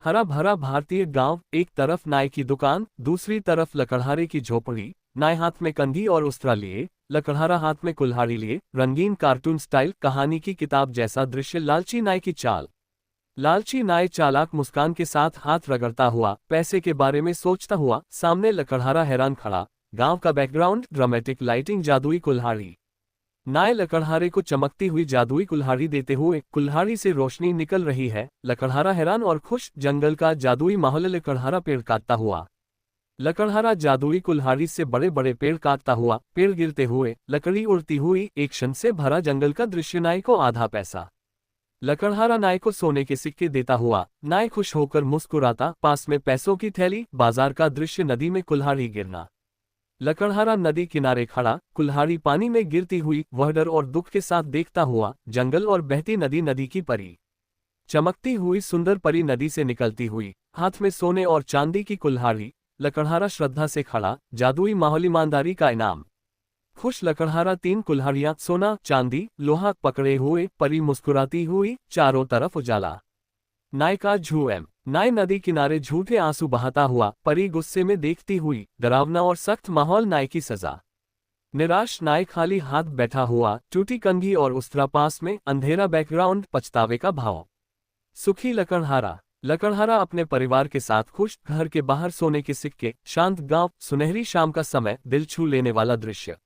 हरा भरा भारतीय गांव, एक तरफ नाई की दुकान, दूसरी तरफ लकड़हारे की झोपड़ी। नाई हाथ में कंघी और उस्तरा लिए, लकड़हारा हाथ में कुल्हाड़ी लिए। रंगीन कार्टून स्टाइल कहानी की किताब जैसा दृश्य। लालची नाई की चाल। लालची नाई चालाक मुस्कान के साथ हाथ रगड़ता हुआ, पैसे के बारे में सोचता हुआ। सामने लकड़हारा हैरान खड़ा। गांव का बैकग्राउंड, ड्रामेटिक लाइटिंग, जादुई कुल्हाड़ी। नाय लकड़हारे को चमकती हुई जादुई कुल्हाड़ी देते हुए, कुल्हाड़ी से रोशनी निकल रही है। लकड़हारा हैरान और खुश। जंगल का जादुई माहौल। लकड़हारा पेड़ काटता हुआ। लकड़हारा जादुई कुल्हाड़ी से बड़े बड़े पेड़ काटता हुआ, पेड़ गिरते हुए, लकड़ी उड़ती हुई। एक क्षण से भरा जंगल का दृश्य। नाय को आधा पैसा। लकड़हारा नाय को सोने के सिक्के देता हुआ। नाय खुश होकर मुस्कुराता। पास में पैसों की थैली। बाजार का दृश्य, नदी में कुल्हाड़ी गिरना। लकड़हारा नदी किनारे खड़ा, कुल्हाड़ी पानी में गिरती हुई। वह डर और दुख के साथ देखता हुआ। जंगल और बहती नदी, नदी की परी। चमकती हुई सुंदर परी नदी से निकलती हुई, हाथ में सोने और चांदी की कुल्हाड़ी। लकड़हारा श्रद्धा से खड़ा, जादुई माहौल, ईमानदारी का इनाम। खुश लकड़हारा तीन कुल्हाड़ियां, सोना चांदी लोहा पकड़े हुए। परी मुस्कुराती हुई, चारों तरफ उजाला। नाय का झूम। नाय नदी किनारे झूठे आंसू बहाता हुआ, परी गुस्से में देखती हुई। डरावना और सख्त माहौल, नाय की सजा। निराश नाय खाली हाथ बैठा हुआ, टूटी कंघी और उस्तरा पास में। अंधेरा बैकग्राउंड, पछतावे का भाव। सुखी लकड़हारा। लकड़हारा अपने परिवार के साथ खुश, घर के बाहर सोने के सिक्के। शांत गांव, सुनहरी शाम का समय, दिल छू लेने वाला दृश्य।